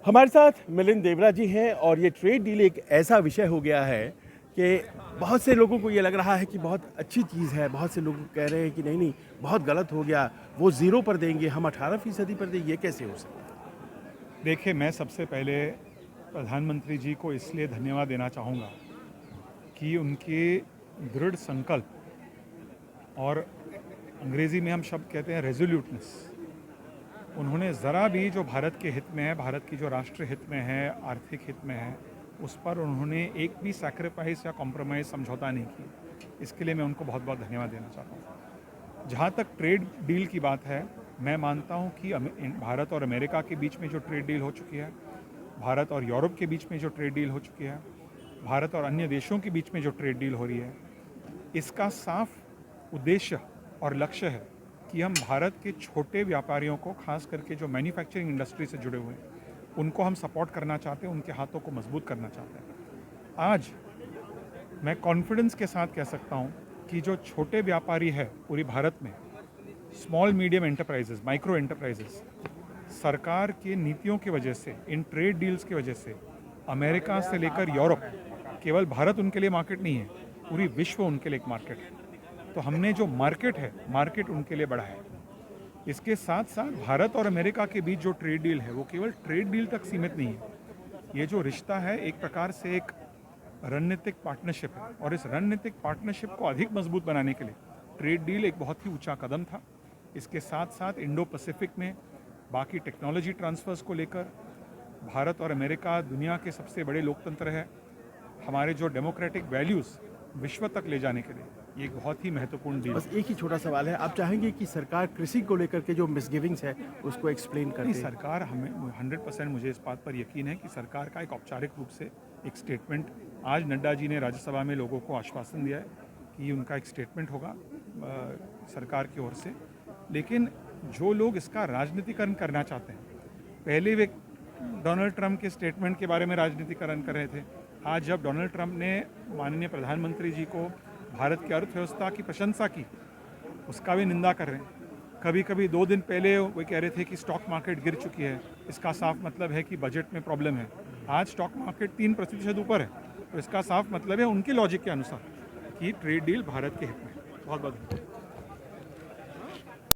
हमारे साथ मिलिंद देवरा जी हैं और ये ट्रेड डील एक ऐसा विषय हो गया है कि बहुत से लोगों को ये लग रहा है कि बहुत अच्छी चीज़ है, बहुत से लोग कह रहे हैं कि नहीं नहीं बहुत गलत हो गया, वो ज़ीरो पर देंगे, हम 18% पर देंगे, ये कैसे हो सकता है? देखिए, मैं सबसे पहले प्रधानमंत्री जी को इसलिए धन्यवाद देना चाहूँगा कि उनके दृढ़ संकल्प और अंग्रेज़ी में हम शब्द कहते हैं रेज़ोल्यूटनेस, उन्होंने ज़रा भी जो भारत के हित में है, भारत की जो राष्ट्र हित में है, आर्थिक हित में है, उस पर उन्होंने एक भी सैक्रिफाइस या कॉम्प्रोमाइज़ समझौता नहीं की। इसके लिए मैं उनको बहुत बहुत धन्यवाद देना चाहता हूँ। जहाँ तक ट्रेड डील की बात है, मैं मानता हूँ कि भारत और अमेरिका के बीच में जो ट्रेड डील हो चुकी है, भारत और यूरोप के बीच में जो ट्रेड डील हो चुकी है, भारत और अन्य देशों के बीच में जो ट्रेड डील हो रही है, इसका साफ उद्देश्य और लक्ष्य है कि हम भारत के छोटे व्यापारियों को, खास करके जो मैन्युफैक्चरिंग इंडस्ट्री से जुड़े हुए हैं, उनको हम सपोर्ट करना चाहते हैं, उनके हाथों को मजबूत करना चाहते हैं। आज मैं कॉन्फिडेंस के साथ कह सकता हूँ कि जो छोटे व्यापारी है पूरी भारत में, small medium enterprises, micro enterprises, सरकार के नीतियों की वजह से, इन ट्रेड डील्स की वजह से अमेरिका से लेकर यूरोप, केवल भारत उनके लिए मार्केट नहीं है, पूरी विश्व उनके लिए एक मार्केट है। तो हमने जो मार्केट है, मार्केट उनके लिए बढ़ा है। इसके साथ साथ भारत और अमेरिका के बीच जो ट्रेड डील है वो केवल ट्रेड डील तक सीमित नहीं है। ये जो रिश्ता है एक प्रकार से एक रणनीतिक पार्टनरशिप है, और इस रणनीतिक पार्टनरशिप को अधिक मजबूत बनाने के लिए ट्रेड डील एक बहुत ही ऊंचा कदम था। इसके साथ साथ इंडो पैसिफिक में बाकी टेक्नोलॉजी ट्रांसफर्स को लेकर भारत और अमेरिका दुनिया के सबसे बड़े लोकतंत्र है, हमारे जो डेमोक्रेटिक वैल्यूज़ विश्व तक ले जाने के लिए ये एक बहुत ही महत्वपूर्ण डील बस एक ही छोटा सवाल है, आप चाहेंगे कि सरकार कृषि को लेकर के जो मिसगिविंग्स है उसको एक्सप्लेन कर नहीं, दे? सरकार, हमें 100% मुझे इस बात पर यकीन है कि सरकार का एक औपचारिक रूप से एक स्टेटमेंट, आज नड्डा जी ने राज्यसभा में लोगों को आश्वासन दिया है कि उनका एक स्टेटमेंट होगा सरकार की ओर से। लेकिन जो लोग इसका राजनीतिकरण करना चाहते हैं, पहले वे डोनाल्ड ट्रंप के स्टेटमेंट के बारे में राजनीतिकरण कर रहे थे, आज जब डोनाल्ड ट्रंप ने माननीय प्रधानमंत्री जी को भारत की अर्थव्यवस्था की प्रशंसा की, उसका भी निंदा कर रहे हैं। कभी कभी 2 दिन पहले वो कह रहे थे कि स्टॉक मार्केट गिर चुकी है, इसका साफ मतलब है कि बजट में प्रॉब्लम है। आज स्टॉक मार्केट 3% ऊपर है, तो इसका साफ मतलब है उनके लॉजिक के अनुसार कि ट्रेड डील भारत के हित में है। बहुत बहुत